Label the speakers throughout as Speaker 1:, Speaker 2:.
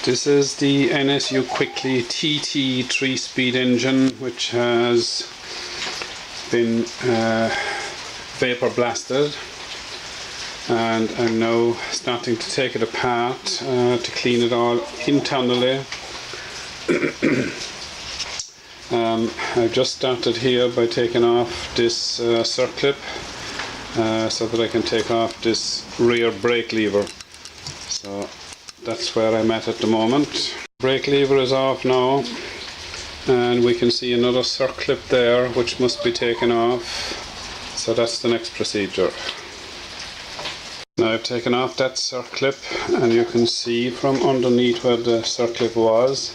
Speaker 1: This is the NSU Quickly TT 3-speed engine, which has been vapor blasted, and I'm now starting to take it apart to clean it all internally. I've just started here by taking off this circlip so that I can take off this rear brake lever. So that's where I'm at the moment. Brake lever is off now, and we can see another circlip there which must be taken off. So that's the next procedure. Now I've taken off that circlip, and you can see from underneath where the circlip was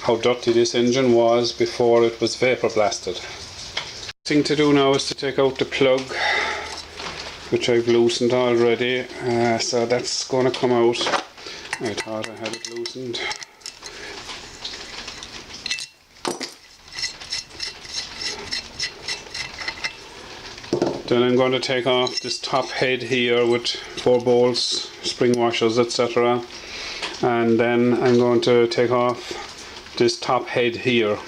Speaker 1: how dirty this engine was before it was vapor blasted. The thing to do now is to take out the plug, which I've loosened already, so that's going to come out. I thought I had it loosened. Then I'm going to take off this top head here with 4 bolts, spring washers, etc. And then I'm going to take off this top head here.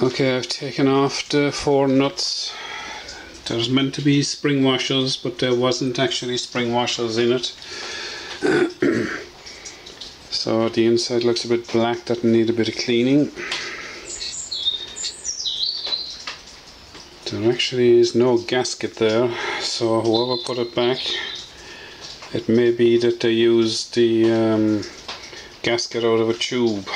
Speaker 1: Okay, I've taken off the 4 nuts. There's meant to be spring washers, but there wasn't actually spring washers in it. So the inside looks a bit black, that need a bit of cleaning. There actually is no gasket there, so whoever put it back, it may be that they used the gasket out of a tube.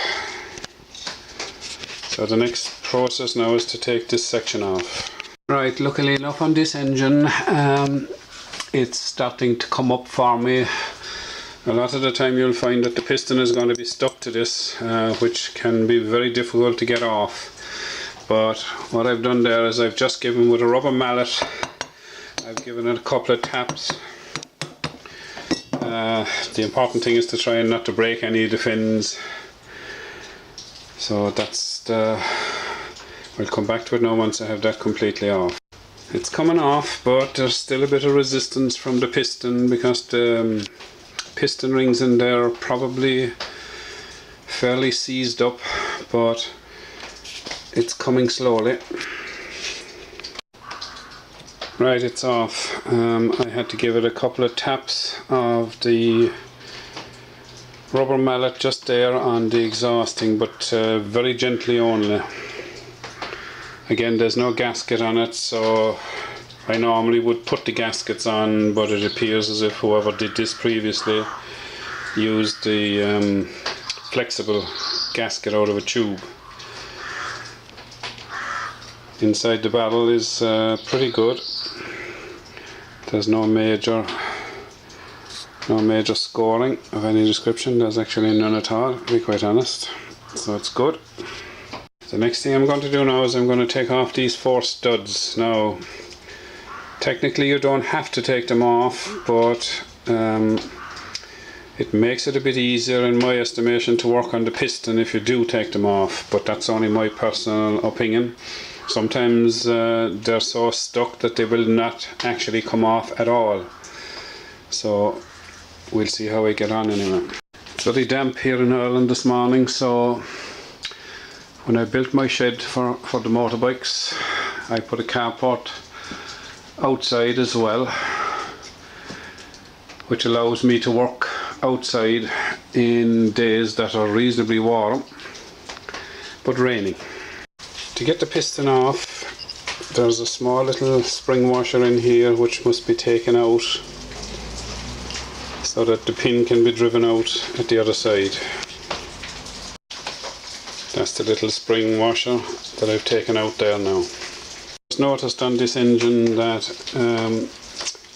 Speaker 1: So the next process now is to take this section off. Right, luckily enough on this engine, it's starting to come up for me. A lot of the time you'll find that the piston is going to be stuck to this, which can be very difficult to get off. But what I've done there is I've just given with a rubber mallet, I've given it a couple of taps. The important thing is to try and not to break any of the fins. So that's the... I'll come back to it now once I have that completely off. It's coming off, but there's still a bit of resistance from the piston because the piston rings in there are probably fairly seized up, but it's coming slowly. Right, it's off. I had to give it a couple of taps of the rubber mallet just there on the exhausting, but very gently only. Again, there's no gasket on it, so I normally would put the gaskets on, but it appears as if whoever did this previously used the flexible gasket out of a tube. Inside the barrel is pretty good. There's no major scoring of any description. There's actually none at all, to be quite honest. So it's good. The next thing I'm going to do now is I'm going to take off these 4 studs. Now, technically you don't have to take them off, but it makes it a bit easier in my estimation to work on the piston if you do take them off, but that's only my personal opinion. Sometimes they're so stuck that they will not actually come off at all. So we'll see how we get on anyway. It's very damp here in Ireland this morning, so when I built my shed for the motorbikes, I put a carport outside as well, which allows me to work outside in days that are reasonably warm but raining. To get the piston off, there's a small little spring washer in here which must be taken out so that the pin can be driven out at the other side. That's the little spring washer that I've taken out there now. I've noticed on this engine that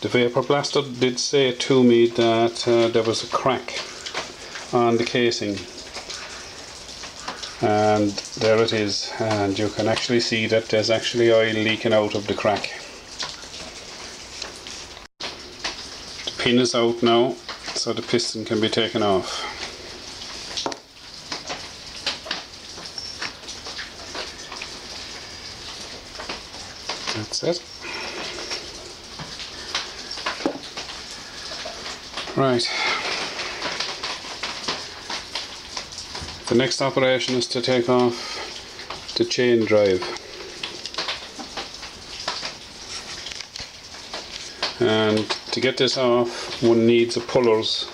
Speaker 1: the vapor blaster did say to me that there was a crack on the casing, and there it is, and you can actually see that there's actually oil leaking out of the crack. The pin is out now, so the piston can be taken off. That's it. Right. The next operation is to take off the chain drive, and to get this off one needs a pullers,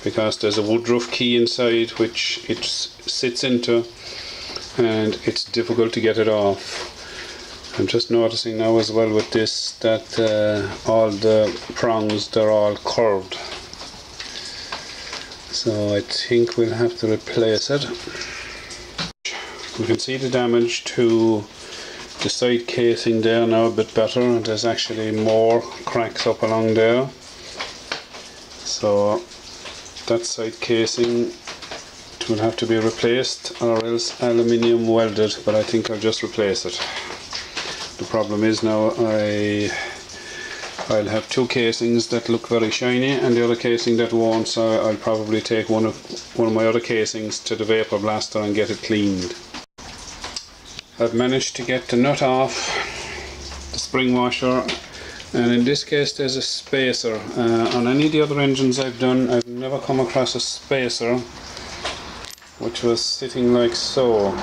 Speaker 1: because there's a woodruff key inside which it sits into and it's difficult to get it off. I'm just noticing now as well with this that all the prongs, they're all curved, so I think we'll have to replace it. We can see the damage to the side casing there now a bit better. There's actually more cracks up along there, so that side casing will have to be replaced or else aluminium welded, but I think I'll just replace it. The problem is now I'll have two casings that look very shiny and the other casing that won't, so I'll probably take one of my other casings to the vapor blaster and get it cleaned. I've managed to get the nut off the spring washer, and in this case there's a spacer. On any of the other engines I've done, I've never come across a spacer which was sitting like so.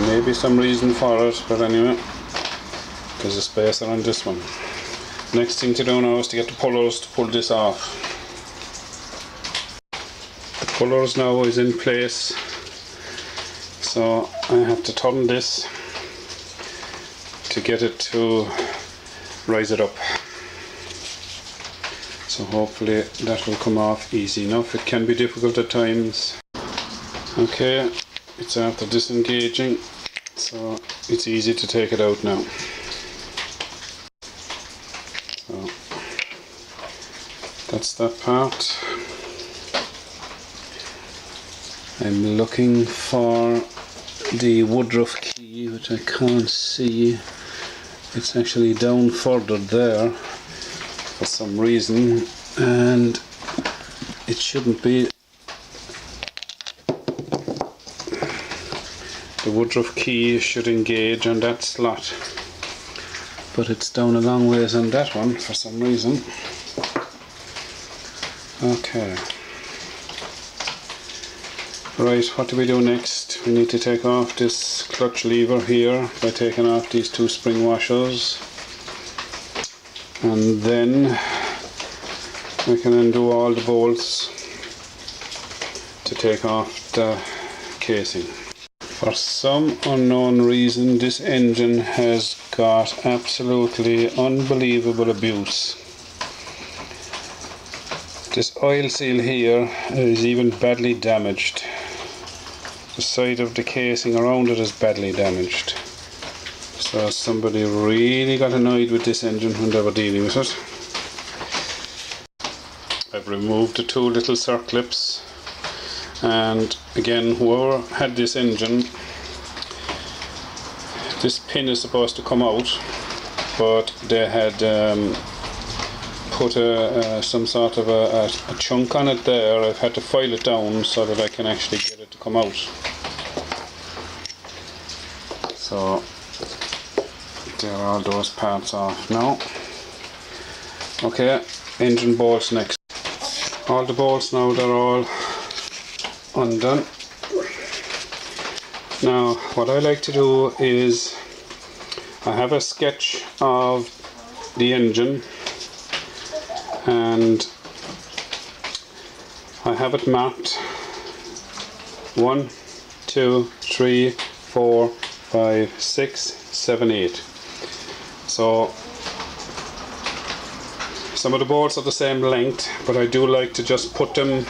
Speaker 1: Maybe some reason for it, but anyway, there's a spacer on this one. Next thing to do now is to get the pullers to pull this off. The pullers now is in place, so I have to turn this to get it to rise it up. So hopefully that will come off easy enough. It can be difficult at times. Okay, it's after disengaging, so it's easy to take it out now. So that's that part. I'm looking for the woodruff key, which I can't see. It's actually down further there for some reason, and it shouldn't be. The woodruff key should engage on that slot, but it's down a long ways on that one for some reason. Okay. Right, what do we do next? We need to take off this clutch lever here by taking off these two spring washers, and then we can undo all the bolts to take off the casing. For some unknown reason, this engine has got absolutely unbelievable abuse. This oil seal here is even badly damaged. The side of the casing around it is badly damaged. So somebody really got annoyed with this engine when they were dealing with it. I've removed the two little circlips, and again, whoever had this engine, this pin is supposed to come out, but they had put some sort of a chunk on it there. I've had to file it down so that I can actually get it to come out. So there are all those parts off now. Okay, engine bolts next. All the bolts now, they're all undone. Now what I like to do is, I have a sketch of the engine and I have it mapped 1, 2, 3, 4, 5, 6, 7, 8. So some of the bolts are the same length, but I do like to just put them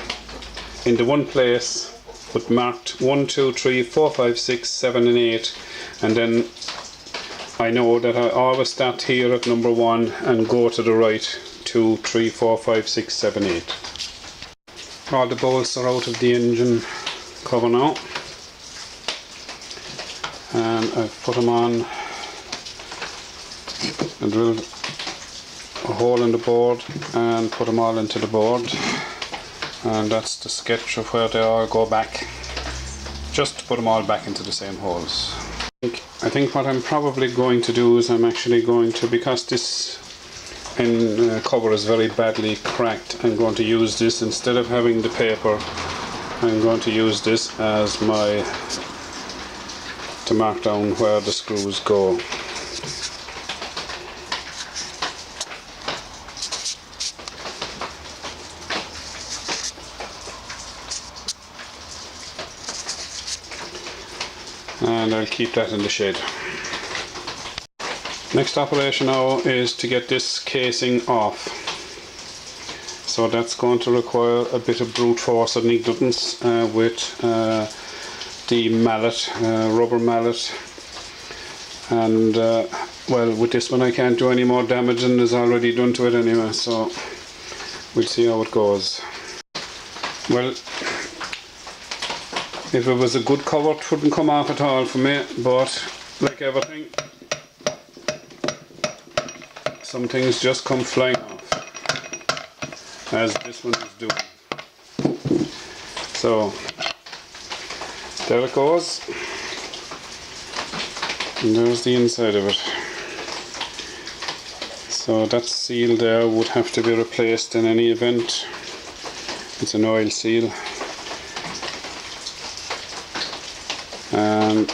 Speaker 1: into one place, but marked 1, 2, 3, 4, 5, 6, 7 and 8, and then I know that I always start here at number 1 and go to the right, 2, 3, 4, 5, 6, 7, 8. All the bolts are out of the engine cover now, and I've put them on and drilled a hole in the board and put them all into the board, and that's the sketch of where they all go back, just to put them all back into the same holes. I think what I'm probably going to do is I'm actually going to, because this cover is very badly cracked, I'm going to use this instead of having the paper I'm going to use this as to mark down where the screws go. And I'll keep that in the shed. Next operation now is to get this casing off. So that's going to require a bit of brute force and ignorance with the mallet, rubber mallet. And well, with this one I can't do any more damage than is already done to it anyway, so we'll see how it goes. Well, if it was a good cover, it wouldn't come off at all for me, but like everything, some things just come flying off, as this one is doing. So there it goes, and there's the inside of it. So that seal there would have to be replaced in any event. It's an oil seal, and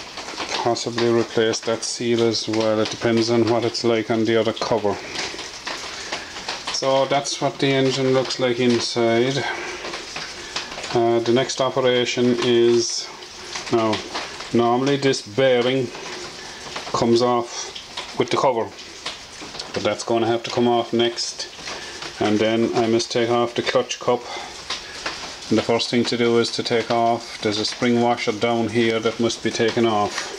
Speaker 1: possibly replace that seal as well. It depends on what it's like on the other cover. So that's what the engine looks like inside. The next operation is, now normally this bearing comes off with the cover, but that's going to have to come off next, and then I must take off the clutch cup. And the first thing to do is to take off, there's a spring washer down here that must be taken off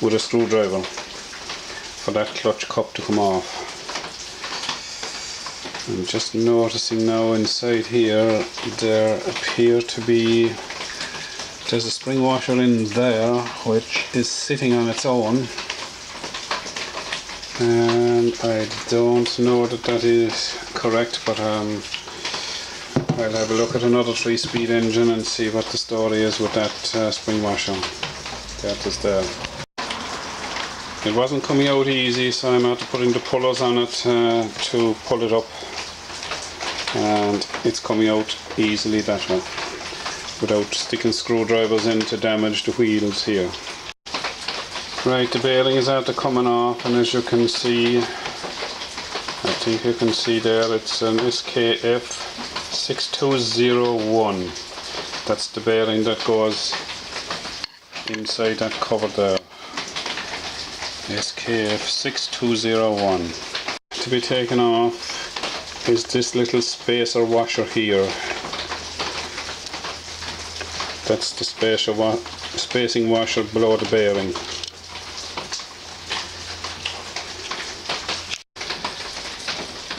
Speaker 1: with a screwdriver for that clutch cup to come off. I'm just noticing now inside here there appear to be, there's a spring washer in there which is sitting on its own, and I don't know that that is correct, but I'll have a look at another 3-speed engine and see what the story is with that spring washer. That is there. It wasn't coming out easy, so I'm after putting the pullers on it to pull it up, and it's coming out easily that way without sticking screwdrivers in to damage the wheels here. Right, the bearing is after coming off, and as you can see, I think you can see there, it's an SKF 6201. That's the bearing that goes inside that cover there. SKF 6201. To be taken off is this little spacer washer here. That's the spacing washer below the bearing.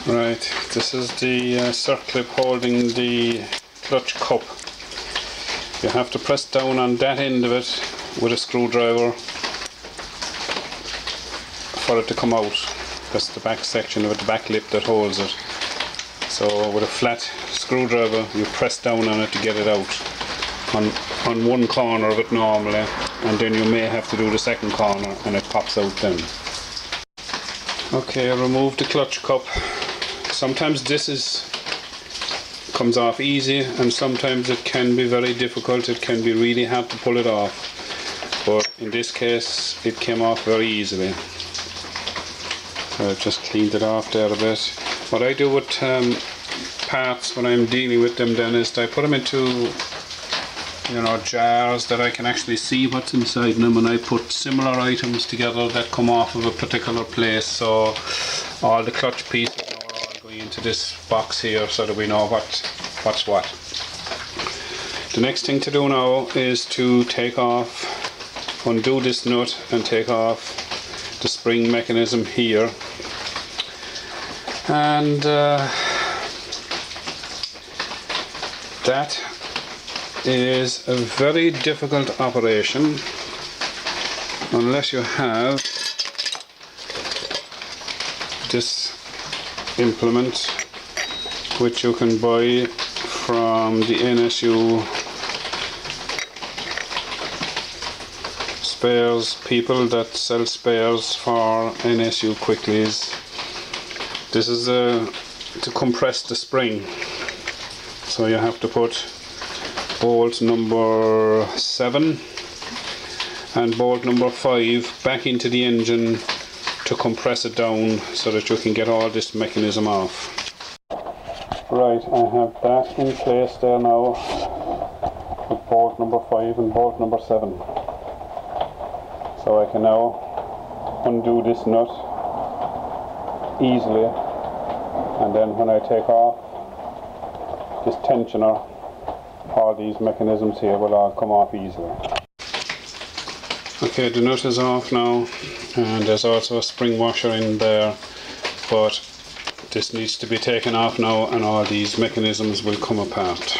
Speaker 1: Right, this is the circlip holding the clutch cup. You have to press down on that end of it with a screwdriver for it to come out. That's the back section of it, the back lip that holds it. So with a flat screwdriver you press down on it to get it out on one corner of it normally, and then you may have to do the second corner and it pops out then. Okay, remove the clutch cup. Sometimes this comes off easy, and sometimes it can be very difficult. It can be really hard to pull it off, but in this case it came off very easily. So I've just cleaned it off there a bit. What I do with parts when I'm dealing with them then is I put them into, you know, jars that I can actually see what's inside them, and I put similar items together that come off of a particular place, so all the clutch pieces are all going into this box here so that we know what's what. The next thing to do now is to take off, undo this nut and take off the spring mechanism here, and that is a very difficult operation unless you have this implement, which you can buy from the NSU spares people that sell spares for NSU Quicklys. This is to compress the spring, so you have to put bolt number 7 and bolt number 5 back into the engine to compress it down so that you can get all this mechanism off. Right, I have that in place there now with bolt number 5 and bolt number 7. So I can now undo this nut easily, and then when I take off this tensioner, all these mechanisms here will all come off easily. Okay, the nut is off now, and there's also a spring washer in there, but this needs to be taken off now and all these mechanisms will come apart.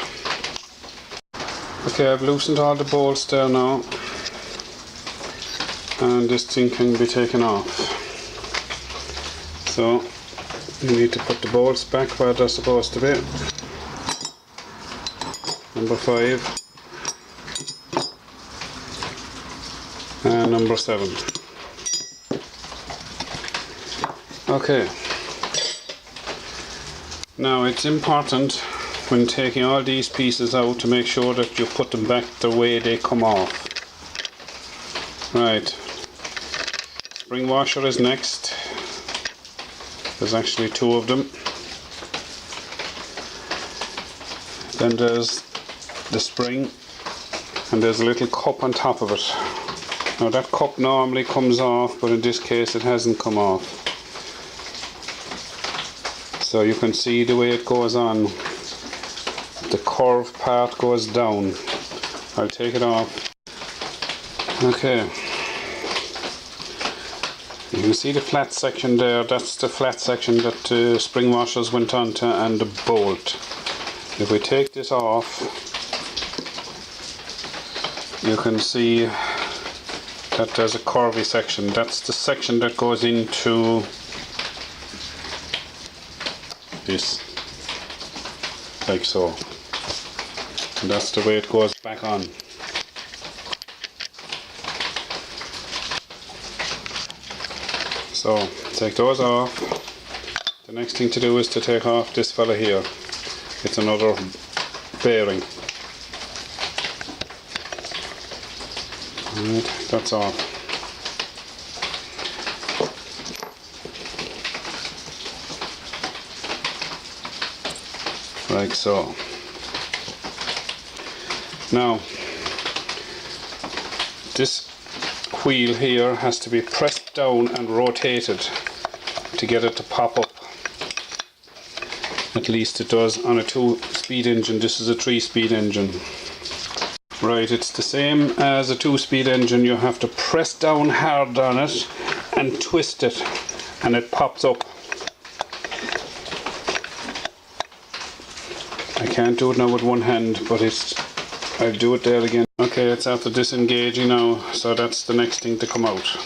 Speaker 1: Okay, I've loosened all the bolts there now, and this thing can be taken off. So you need to put the bolts back where they're supposed to be. Number 5 and number 7. Okay, now it's important when taking all these pieces out to make sure that you put them back the way they come off. Right, spring washer is next. There's actually 2 of them. Then there's the spring, and there's a little cup on top of it. Now that cup normally comes off, but in this case it hasn't come off. So you can see the way it goes on. The curved part goes down. I'll take it off. Okay. You can see the flat section there. That's the flat section that the spring washers went onto and the bolt. If we take this off, you can see that there's a curvy section. That's the section that goes into this, like so. And that's the way it goes back on. So take those off. The next thing to do is to take off this fella here. It's another bearing. Right, that's off. Like so. Now, this wheel here has to be pressed down and rotated to get it to pop up. At least it does on a 2-speed engine. This is a 3-speed engine. Right, it's the same as a 2-speed engine. You have to press down hard on it and twist it, and it pops up. I can't do it now with one hand, but I'll do it there again. Okay, it's after disengaging now, so that's the next thing to come out.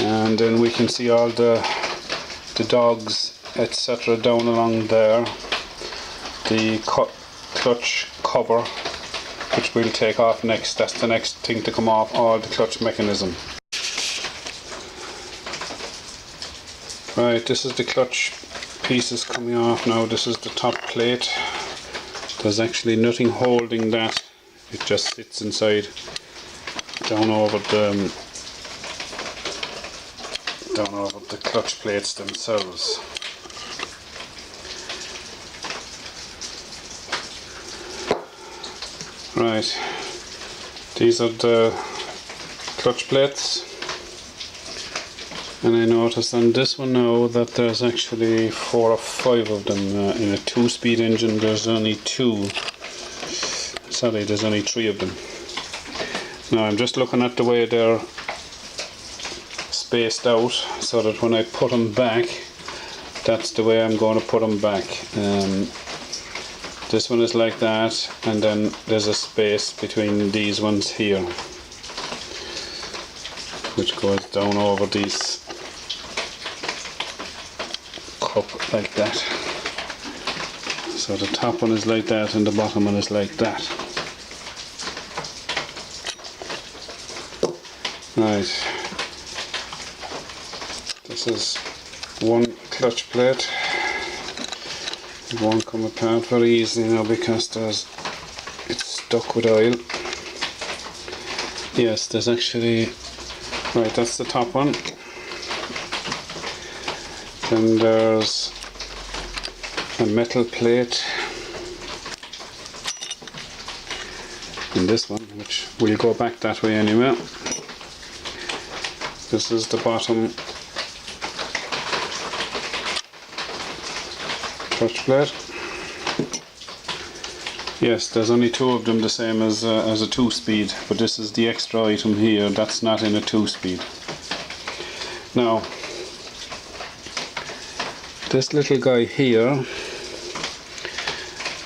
Speaker 1: And then we can see all the dogs, etc. down along there. The clutch cover, which we'll take off next. That's the next thing to come off, all the clutch mechanism. Right, this is the clutch pieces coming off now. This is the top plate. There's actually nothing holding that. It just sits inside, down over the clutch plates themselves. Right, these are the clutch plates, and I noticed on this one now that there's actually 4 or 5 of them. In a 2-speed engine there's only 2. Sorry, there's only 3 of them. Now I'm just looking at the way they're spaced out, so that when I put them back, that's the way I'm going to put them back. This one is like that, and then there's a space between these ones here, which goes down over these cup like that. So the top one is like that and the bottom one is like that. Right, this is one clutch plate. It won't come apart very easily now because it's stuck with oil. Yes, there's actually, right, that's the top one. Then there's a metal plate in this one, which will go back that way anyway. This is the bottom clutch plate. Yes, there's only two of them, the same as a 2-speed, but this is the extra item here. That's not in a 2-speed. Now, this little guy here,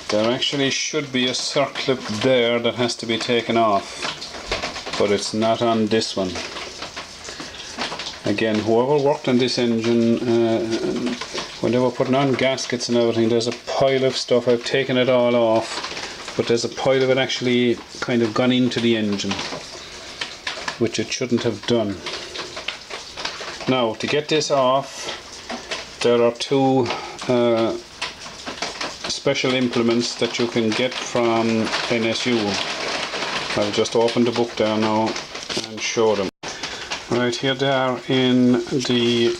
Speaker 1: there actually should be a circlip there that has to be taken off, but it's not on this one. Again, whoever worked on this engine, when they were putting on gaskets and everything, there's a pile of stuff. I've taken it all off, but there's a pile of it actually kind of gone into the engine, which it shouldn't have done. Now, to get this off, there are two special implements that you can get from NSU. I'll just open the book there now and show them. Right, here they are in the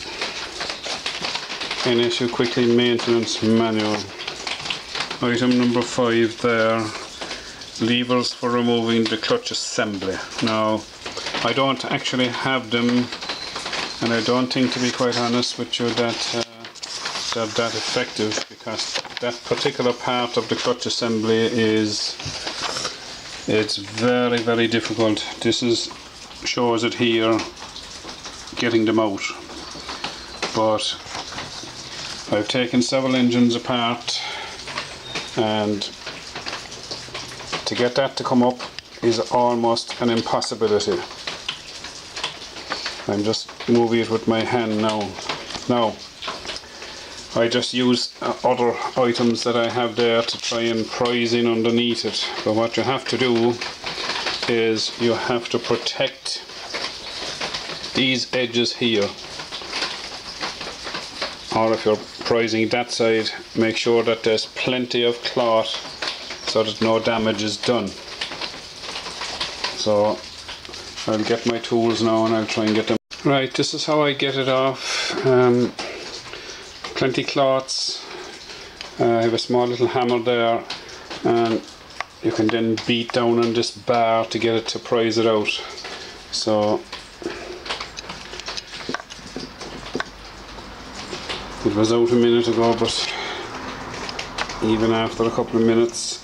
Speaker 1: NSU Quickly Maintenance Manual. Item number 5 there, levers for removing the clutch assembly. Now, I don't actually have them, and I don't think, to be quite honest with you, that they're that effective, because that particular part of the clutch assembly it's very, very difficult. This shows it here, getting them out, but I've taken several engines apart, and to get that to come up is almost an impossibility. I'm just moving it with my hand now. Now, I just use other items that I have there to try and prise in underneath it, but what you have to do is you have to protect these edges here, or if you're prising that side, make sure that there's plenty of cloth so that no damage is done. So I'll get my tools now and I'll try and get them. Right, this is how I get it off. Plenty cloths. I have a small little hammer there, and you can then beat down on this bar to get it to prise it out. So it was out a minute ago, but even after a couple of minutes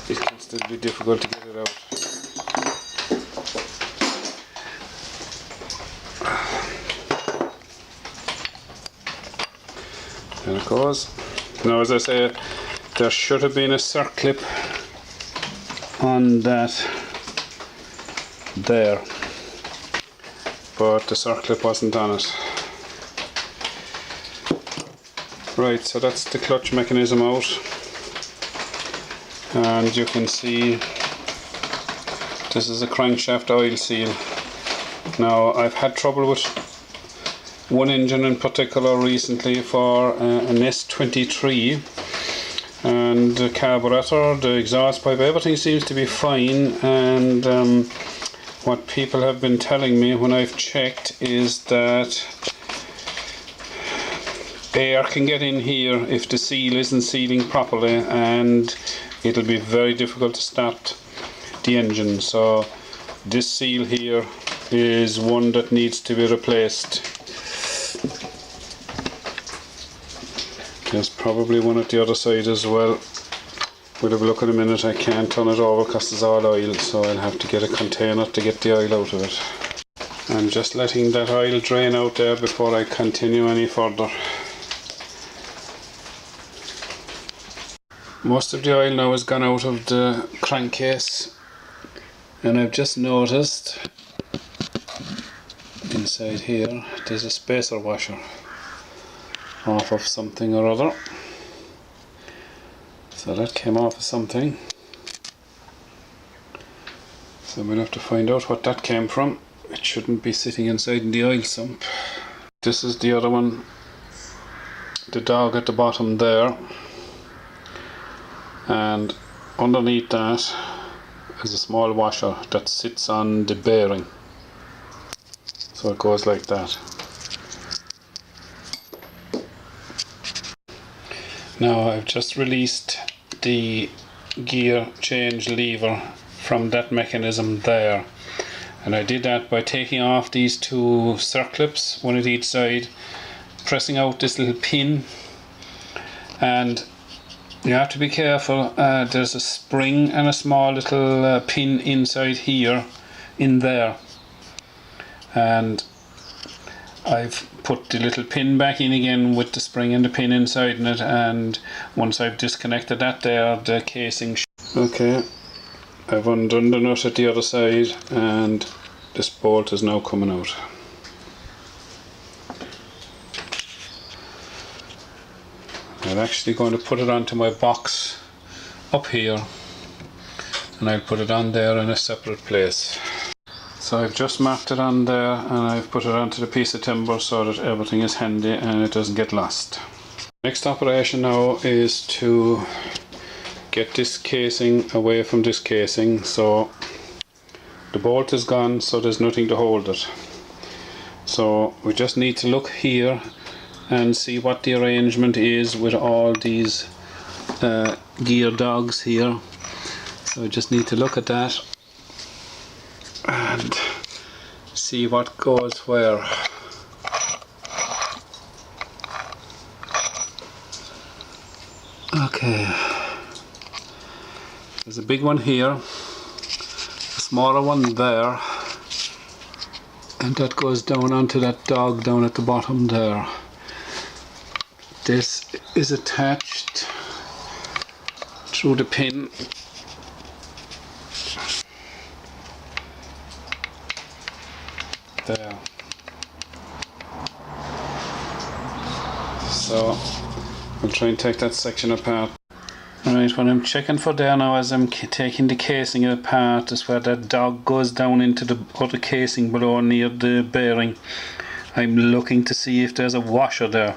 Speaker 1: it can still be difficult to get it out. There it goes. Now, as I say, there should have been a circlip on that there, but the circlip wasn't on it. Right, so that's the clutch mechanism out, and you can see this is a crankshaft oil seal. Now, I've had trouble with one engine in particular recently for an S23, and the carburetor, the exhaust pipe, everything seems to be fine, and what people have been telling me when I've checked is that air can get in here if the seal isn't sealing properly, and it'll be very difficult to start the engine. So this seal here is one that needs to be replaced. There's probably one at the other side as well. We'll have a look in a minute. I can't turn it over because it's all oil, so I'll have to get a container to get the oil out of it. I'm just letting that oil drain out there before I continue any further. Most of the oil now has gone out of the crankcase, and I've just noticed inside here there's a spacer washer off of something or other. So that came off of something. So we'll have to find out what that came from. It shouldn't be sitting inside in the oil sump. This is the other one, the dog at the bottom there. and underneath that is a small washer that sits on the bearing, so it goes like that. Now I've just released the gear change lever from that mechanism there, and I did that by taking off these two circlips, one at each side, pressing out this little pin, and you have to be careful. There's a spring and a small little pin inside here, in there, and I've put the little pin back in again with the spring and the pin inside in it, and once I've disconnected that there, the casing. Okay, I've undone the nut at the other side and this bolt is now coming out. I'm actually going to put it onto my box up here, and I'll put it on there in a separate place. So I've just marked it on there, and I've put it onto the piece of timber so that everything is handy and it doesn't get lost. Next operation now is to get this casing away from this casing. So the bolt is gone, so there's nothing to hold it. So we just need to look here and see what the arrangement is with all these gear dogs here. So we just need to look at that and see what goes where. Okay, there's a big one here, a smaller one there, and that goes down onto that dog down at the bottom there. This is attached through the pin there. So I'll try and take that section apart. Alright, what I'm checking for there now as I'm taking the casing apart is where that dog goes down into the other casing below near the bearing. I'm looking to see if there's a washer there,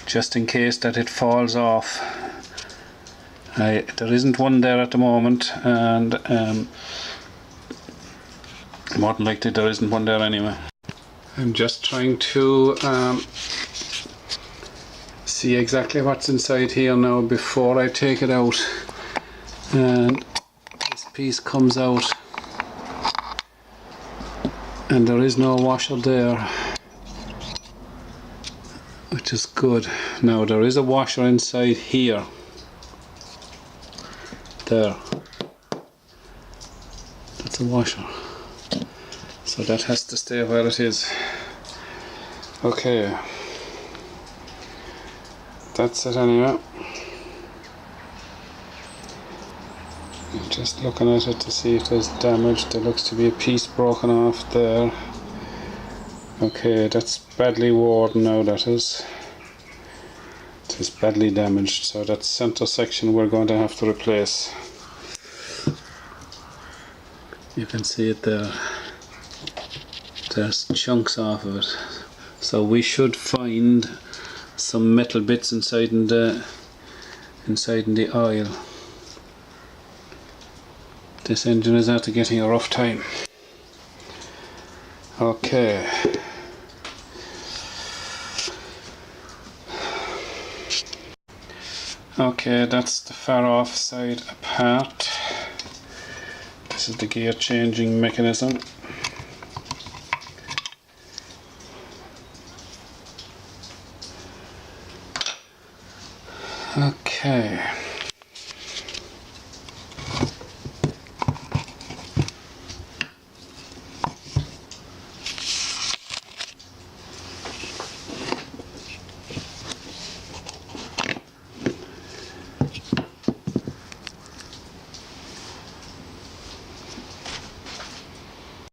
Speaker 1: just in case that it falls off. There isn't one there at the moment, and more than likely there isn't one there anyway. I'm just trying to see exactly what's inside here now before I take it out, and this piece comes out and there is no washer there, which is good. Now there is a washer inside here, there, that's a washer, so that has to stay where it is. Okay, that's it anyway. I'm just looking at it to see if there's damage. There looks to be a piece broken off there. Okay, that's badly worn now, that is. It is badly damaged, so that center section we're going to have to replace. You can see it there. There's chunks off of it. So we should find some metal bits inside in the oil. This engine is after getting a rough time. Okay. Okay, that's the far off side apart. This is the gear changing mechanism. Okay.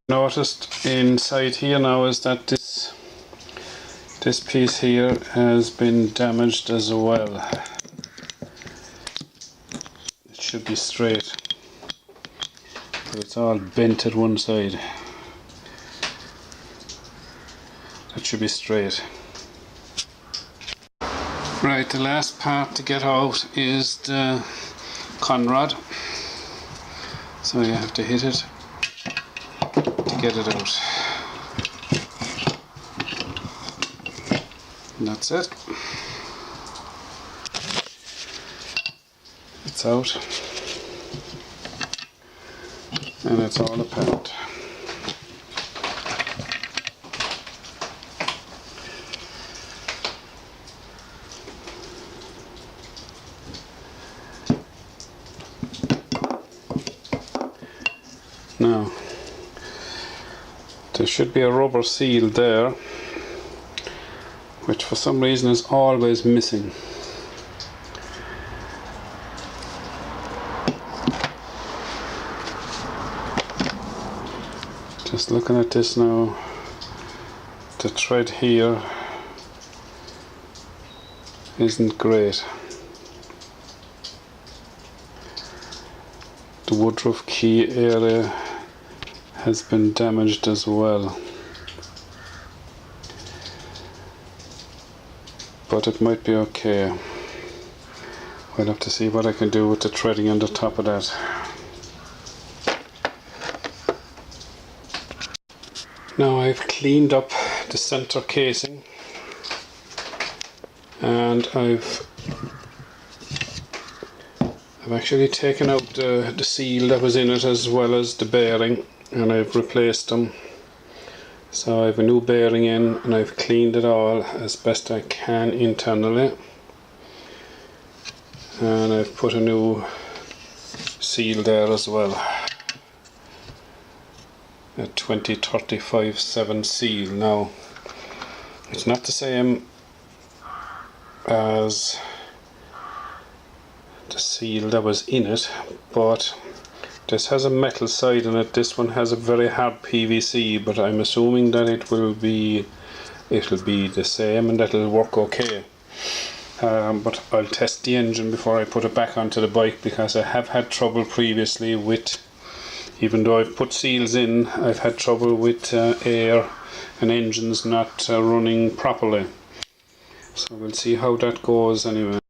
Speaker 1: Noticed inside here now is that this piece here has been damaged as well. It should be straight, but it's all bent at one side. That should be straight. Right, the last part to get out is the conrod, so you have to hit it to get it out. And that's it. It's out, and it's all apart. Now, there should be a rubber seal there, which for some reason is always missing. Just looking at this now, the thread here isn't great. The woodruff key area has been damaged as well, but it might be okay. I'll have to see what I can do with the threading on the top of that. Now I've cleaned up the center casing, and I've actually taken out the seal that was in it as well as the bearing, and I've replaced them. So I have a new bearing in, and I've cleaned it all as best I can internally, and I've put a new seal there as well, a 2035-7 seal. Now it's not the same as the seal that was in it, but this has a metal side in it. This one has a very hard PVC, but I'm assuming that it will be the same and that it'll work okay. But I'll test the engine before I put it back onto the bike, because I have had trouble previously with, even though I've put seals in, I've had trouble with air and engines not running properly. So we'll see how that goes anyway.